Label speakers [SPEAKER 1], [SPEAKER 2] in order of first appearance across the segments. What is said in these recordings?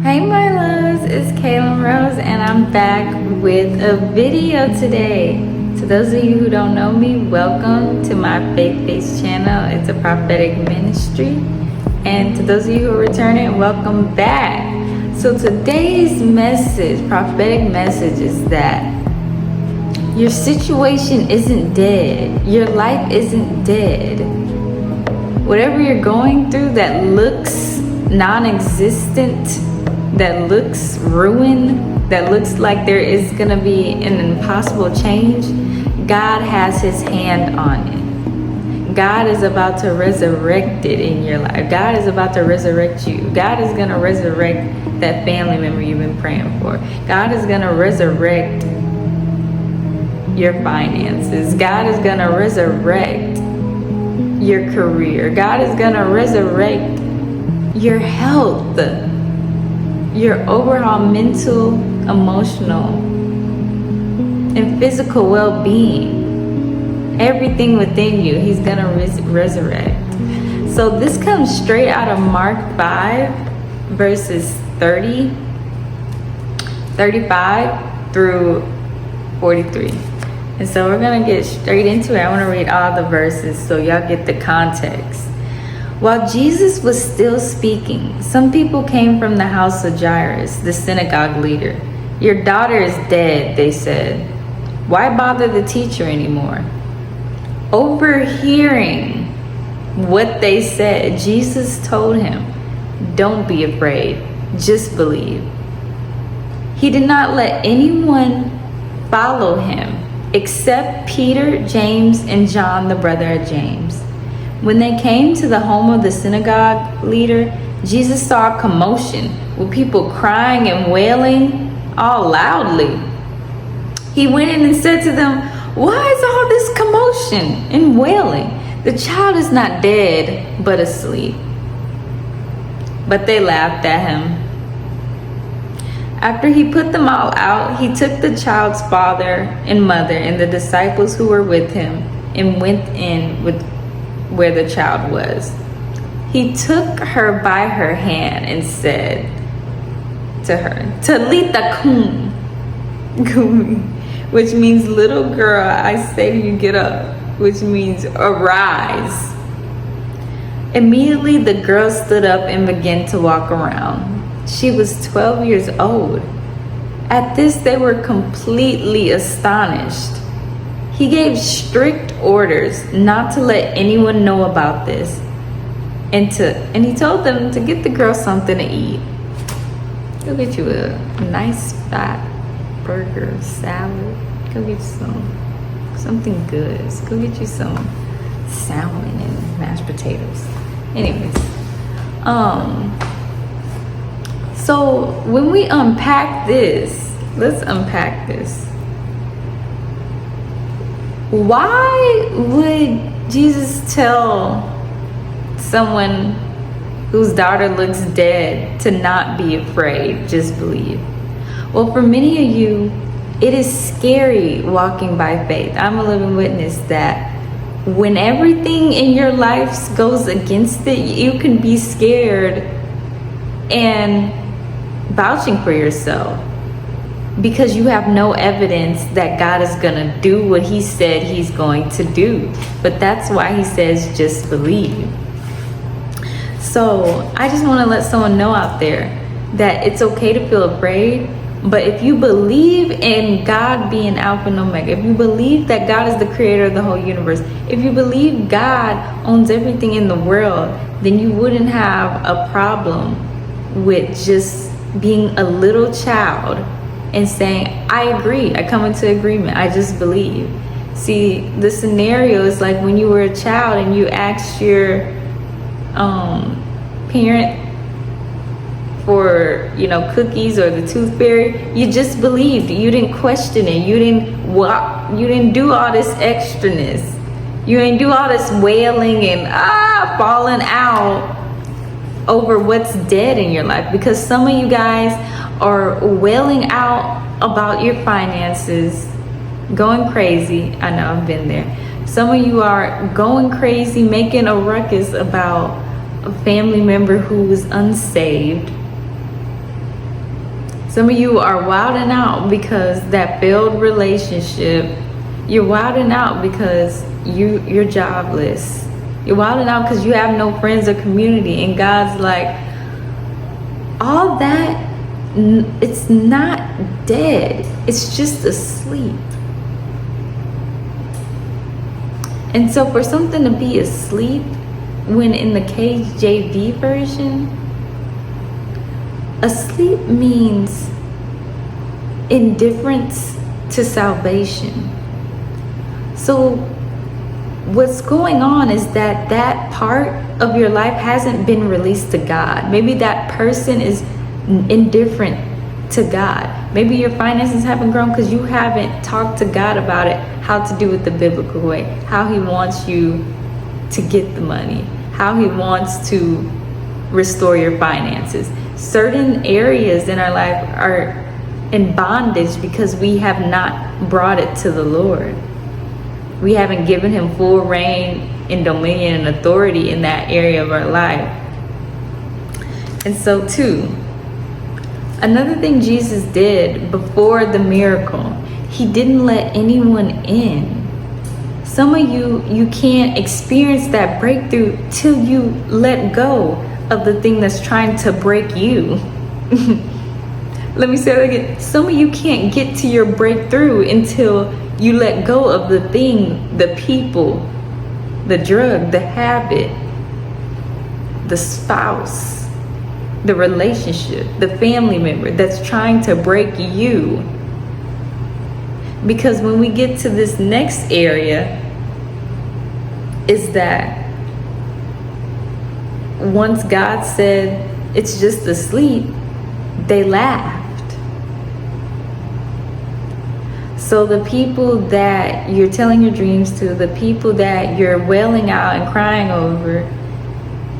[SPEAKER 1] Hey my loves, it's Kaylin Rose and I'm back with a video today. To those of you who don't know me, welcome to my faith-based channel. It's a prophetic ministry. And to those of you who are returning, welcome back. So today's message, prophetic message, is that your situation isn't dead. Your life isn't dead. Whatever you're going through that looks non-existent, that looks ruined, that looks like there is going to be an impossible change, God has his hand on it. God is about to resurrect it in your life. God is about to resurrect you. God is going to resurrect that family member you've been praying for. God is going to resurrect your finances. God is going to resurrect your career. God is going to resurrect your health, your overall mental, emotional, and physical well-being. Everything within you, he's going to resurrect. So this comes straight out of Mark 5, verses 35 through 43. And so we're going to get straight into it. I want to read all the verses so y'all get the context. While Jesus was still speaking, some people came from the house of Jairus, the synagogue leader. "Your daughter is dead," they said. "Why bother the teacher anymore?" Overhearing what they said, Jesus told him, "Don't be afraid, just believe." He did not let anyone follow him except Peter, James, and John, the brother of James. When they came to the home of the synagogue leader, Jesus saw a commotion with people crying and wailing all loudly. He went in and said to them, "Why is all this commotion and wailing? The child is not dead, but asleep." But they laughed at him. After he put them all out, he took the child's father and mother and the disciples who were with him and went in with where the child was. He took her by her hand and said to her, "Talitha kum," which means, "Little girl, I say to you, get up," which means arise. Immediately the girl stood up and began to walk around. She was 12 years old. At this, they were completely astonished. He gave strict orders not to let anyone know about this, and he told them to get the girl something to eat. Go get you a nice fat burger, salad. Go get you something good. Go get you some salmon and mashed potatoes. Anyways, so when we unpack this, let's unpack this. Why would Jesus tell someone whose daughter looks dead to not be afraid, just believe? Well, for many of you, it is scary walking by faith. I'm a living witness that when everything in your life goes against it, you can be scared and vouching for yourself, because you have no evidence that God is going to do what he said he's going to do. But that's why he says, just believe. So I just want to let someone know out there that it's okay to feel afraid. But if you believe in God being Alpha and Omega, if you believe that God is the creator of the whole universe, if you believe God owns everything in the world, then you wouldn't have a problem with just being a little child and saying, "I agree, I come into agreement, I just believe." See, the scenario is like when you were a child and you asked your parent for, cookies or the tooth fairy. You just believed. You didn't question it. You didn't do all this extraness. You didn't do all this wailing and falling out over what's dead in your life, because some of you guys are wailing out about your finances, going crazy. I know, I've been there. Some of you are going crazy, making a ruckus about a family member who is unsaved. Some of you are wilding out because that failed relationship. You're wilding out because you're jobless. You're wilding out because you have no friends or community. And God's like, all that, it's not dead. It's just asleep. And so for something to be asleep, when in the KJV version, asleep means indifference to salvation. So what's going on is that part of your life hasn't been released to God. Maybe that person is indifferent to God. Maybe your finances haven't grown because you haven't talked to God about it, how to do it the biblical way, how he wants you to get the money, how he wants to restore your finances. Certain areas in our life are in bondage because we have not brought it to the Lord. We haven't given him full reign and dominion and authority in that area of our life. And so too, another thing Jesus did before the miracle, he didn't let anyone in. Some of you can't experience that breakthrough till you let go of the thing that's trying to break you. Let me say that again. Some of you can't get to your breakthrough until you let go of the thing, the people, the drug, the habit, the spouse, the relationship, the family member that's trying to break you. Because when we get to this next area, is that once God said it's just asleep, they laughed. So the people that you're telling your dreams to, the people that you're wailing out and crying over,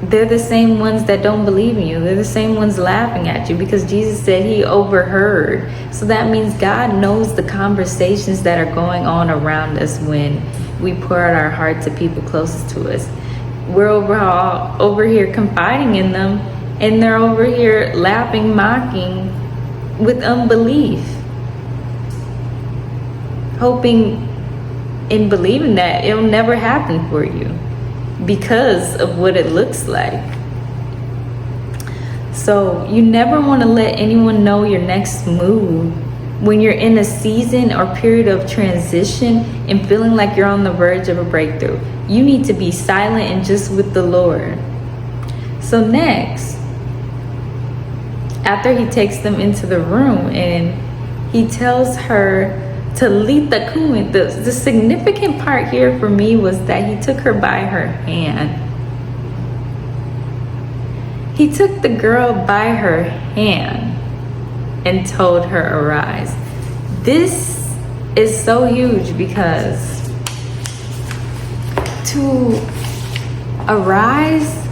[SPEAKER 1] they're the same ones that don't believe in you. They're the same ones laughing at you because Jesus said he overheard. So that means God knows the conversations that are going on around us when we pour out our heart to people closest to us. We're over here confiding in them, and they're over here laughing, mocking with unbelief, hoping and believing that it'll never happen for you because of what it looks like. So you never want to let anyone know your next move when you're in a season or period of transition and feeling like you're on the verge of a breakthrough. You need to be silent and just with the Lord. So next, after he takes them into the room and he tells her to lead the kumin, the significant part here for me was that he took her by her hand. He took the girl by her hand and told her, arise. This is so huge because to arise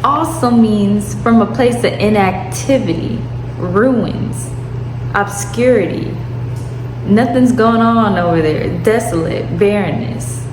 [SPEAKER 1] also means from a place of inactivity, ruins, obscurity. Nothing's going on over there, desolate, barrenness.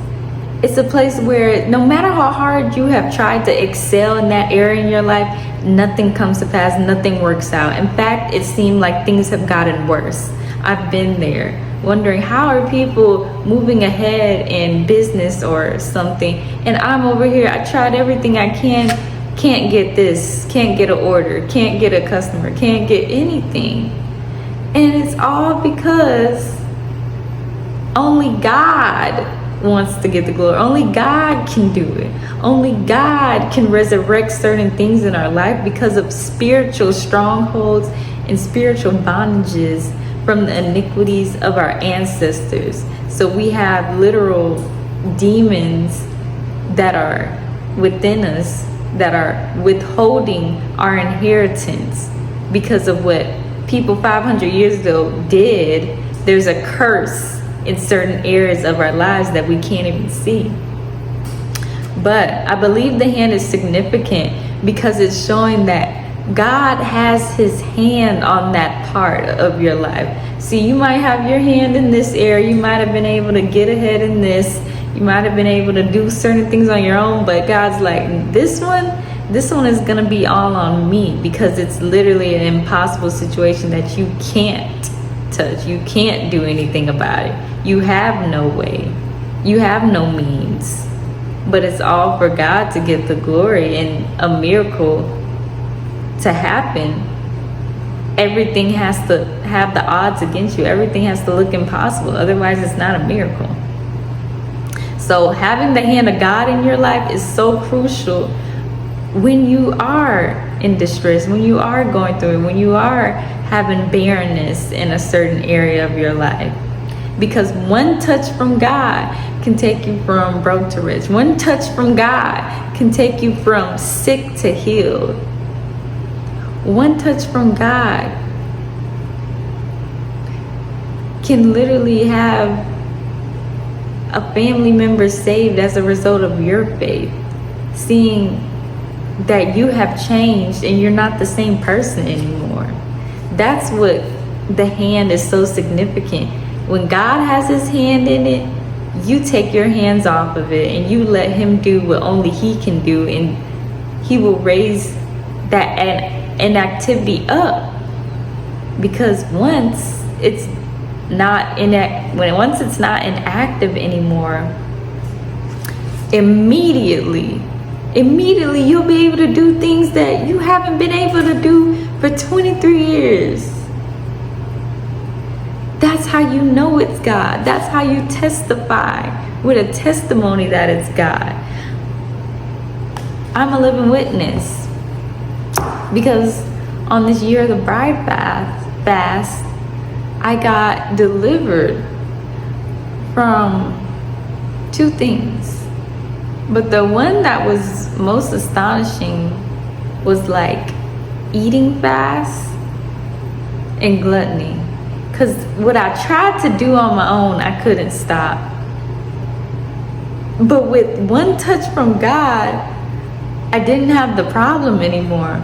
[SPEAKER 1] It's a place where no matter how hard you have tried to excel in that area in your life, nothing comes to pass, nothing works out. In fact, it seemed like things have gotten worse. I've been there, wondering how are people moving ahead in business or something, and I'm over here, I tried everything I can't get this, can't get an order, can't get a customer, can't get anything. And it's all because only God wants to get the glory. Only God can do it. Only God can resurrect certain things in our life because of spiritual strongholds and spiritual bondages from the iniquities of our ancestors. So we have literal demons that are within us that are withholding our inheritance because of what people 500 years ago did. There's a curse in certain areas of our lives that we can't even see. But I believe the hand is significant because it's showing that God has his hand on that part of your life. See, you might have your hand in this area, you might have been able to get ahead in this, you might have been able to do certain things on your own, but God's like, this one, this one is gonna be all on me, because it's literally an impossible situation that you can't touch. You can't do anything about it. You have no way. You have no means. But it's all for God to get the glory, and a miracle to happen. Everything has to have the odds against you. Everything has to look impossible. Otherwise, it's not a miracle. So having the hand of God in your life is so crucial when you are in distress, when you are going through it, when you are having barrenness in a certain area of your life. Because one touch from God can take you from broke to rich. One touch from God can take you from sick to healed. One touch from God can literally have a family member saved as a result of your faith. Seeing that you have changed and you're not the same person anymore. That's what the hand is so significant. When God has his hand in it, you take your hands off of it and you let him do what only he can do, and he will raise that inactivity up. Because once it's not inactive anymore, immediately you'll be able to do things that you haven't been able to do for 23 years. That's how you know it's God. That's how you testify with a testimony that it's God. I'm a living witness, because on this year of the bride fast, I got delivered from 2 things. But the one that was most astonishing was like eating fast and gluttony. Because what I tried to do on my own, I couldn't stop. But with one touch from God, I didn't have the problem anymore.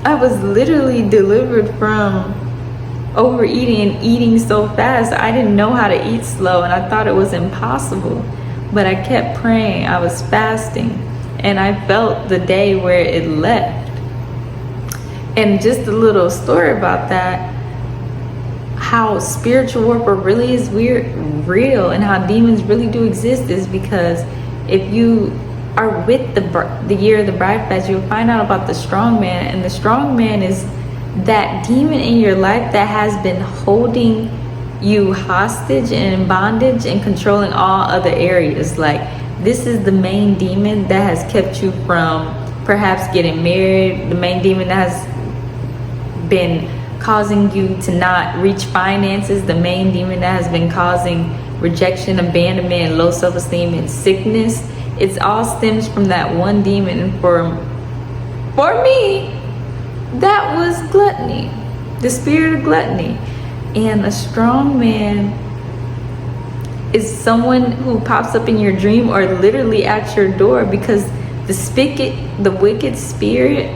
[SPEAKER 1] I was literally delivered from overeating and eating so fast. I didn't know how to eat slow, and I thought it was impossible. But I kept praying. I was fasting, and I felt the day where it left. And just a little story about that, how spiritual warfare really is real, and how demons really do exist, is because if you are with the year of the bride fast, you'll find out about the strong man. And the strong man is that demon in your life that has been holding you hostage and in bondage and controlling all other areas. Like, this is the main demon that has kept you from perhaps getting married, the main demon that has been causing you to not reach finances, the main demon that has been causing rejection, abandonment, and low self-esteem and sickness. It all stems from that one demon. And for me, that was gluttony, the spirit of gluttony. And a strong man is someone who pops up in your dream or literally at your door, because the wicked spirit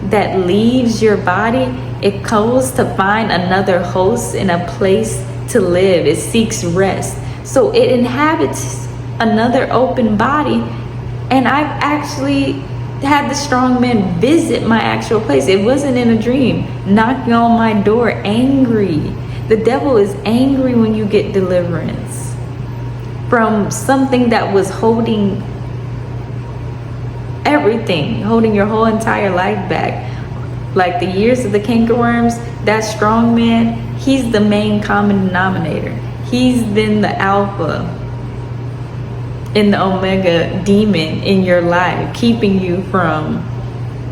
[SPEAKER 1] that leaves your body, it goes to find another host and a place to live. It seeks rest. So it inhabits another open body. And I've actually had the strong man visit my actual place. It wasn't in a dream, knocking on my door angry. The devil is angry when you get deliverance from something that was holding everything, holding your whole entire life back. Like the years of the cankerworms, that strong man, he's the main common denominator. He's been the alpha and the omega demon in your life, keeping you from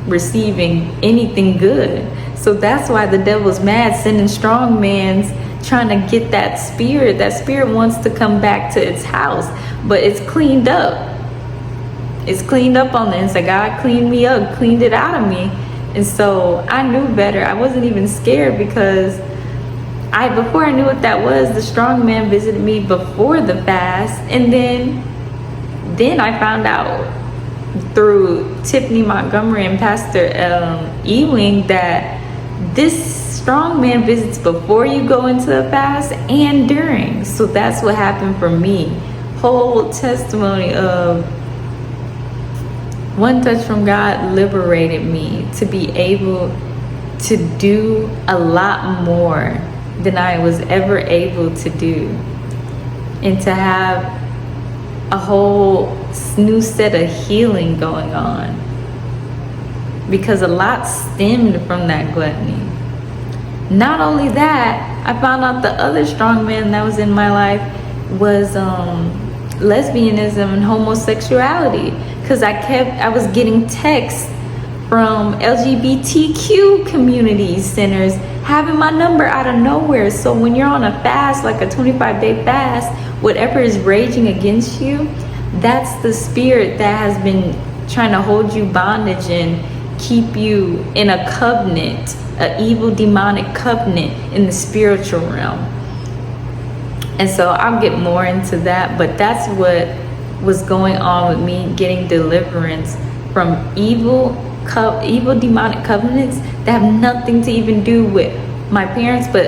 [SPEAKER 1] receiving anything good. So that's why the devil's mad, sending strong mans, trying to get that spirit. That spirit wants to come back to its house, but it's cleaned up. It's cleaned up on the inside. God cleaned me up, cleaned it out of me. And so I knew better. I wasn't even scared, because before I knew what that was, the strong man visited me before the fast. And then I found out through Tiffany Montgomery and Pastor Ewing that this strong man visits before you go into a fast and during. So that's what happened for me. Whole testimony of One touch from God liberated me to be able to do a lot more than I was ever able to do, and to have a whole new set of healing going on, because a lot stemmed from that gluttony. Not only that, I found out the other strong man that was in my life was lesbianism and homosexuality, because I was getting texts from LGBTQ community centers having my number out of nowhere. So when you're on a fast, like a 25-day fast, whatever is raging against you, that's the spirit that has been trying to hold you bondage and keep you in a covenant, an evil demonic covenant in the spiritual realm. And so I'll get more into that, but that's what was going on with me, getting deliverance from evil demonic covenants that have nothing to even do with my parents, but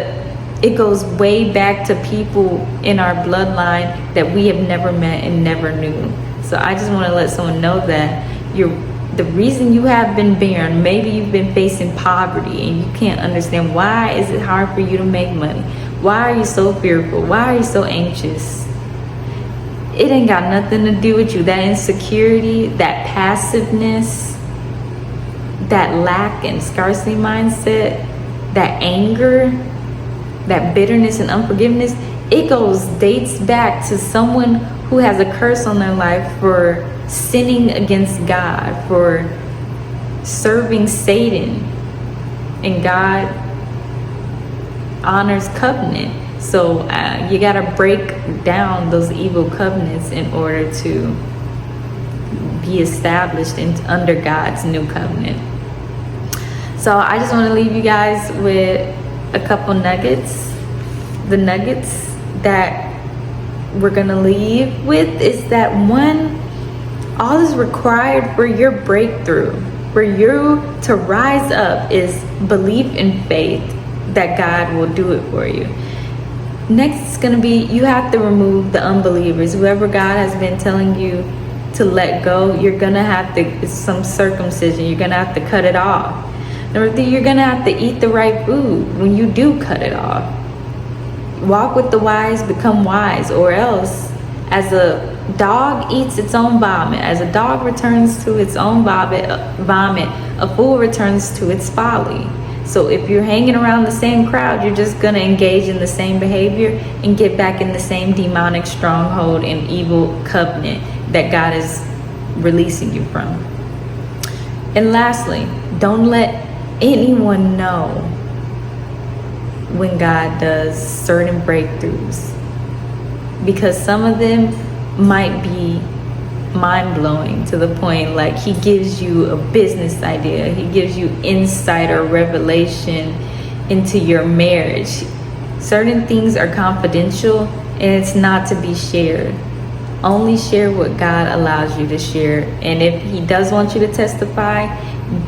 [SPEAKER 1] it goes way back to people in our bloodline that we have never met and never knew. So I just want to let someone know that the reason you have been barren, maybe you've been facing poverty and you can't understand why is it hard for you to make money. Why are you so fearful? Why are you so anxious? It ain't got nothing to do with you. That insecurity, that passiveness, that lack and scarcity mindset, that anger, that bitterness and unforgiveness, it dates back to someone who has a curse on their life for sinning against God, for serving Satan, and God honors covenant. So you got to break down those evil covenants in order to be established under God's new covenant. So I just want to leave you guys with a couple nuggets. The nuggets that we're going to leave with is that one, all is required for your breakthrough, for you to rise up, is belief and faith that God will do it for you. Next is going to be, you have to remove the unbelievers. Whoever God has been telling you to let go, you're going to have to, it's some circumcision, you're going to have to cut it off. Number 3, you're going to have to eat the right food when you do cut it off. Walk with the wise, become wise, or else, as a dog eats its own vomit, as a dog returns to its own vomit, a fool returns to its folly. So if you're hanging around the same crowd, you're just going to engage in the same behavior and get back in the same demonic stronghold and evil covenant that God is releasing you from. And lastly, don't let anyone know when God does certain breakthroughs, because some of them might be mind-blowing to the point like he gives you a business idea, he gives you insight or revelation into your marriage. Certain things are confidential and it's not to be shared. Only share what God allows you to share, and if he does want you to testify,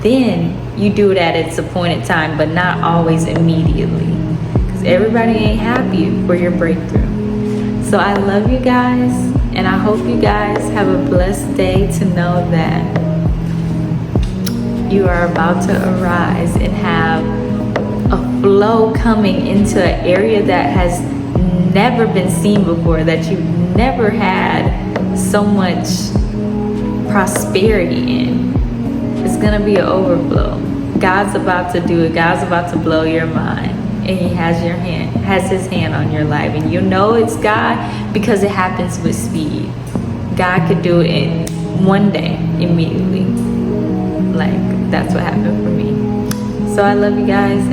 [SPEAKER 1] then you do it at its appointed time, but not always immediately, because everybody ain't happy for your breakthrough. So I love you guys, and I hope you guys have a blessed day to know that you are about to arise and have a flow coming into an area that has never been seen before, that you've never had so much prosperity in. It's gonna be an overflow. God's about to do it. God's about to blow your mind, and he has his hand on your life, and you know it's God because it happens with speed. God could do it in one day, immediately. Like, that's what happened for me. So I love you guys.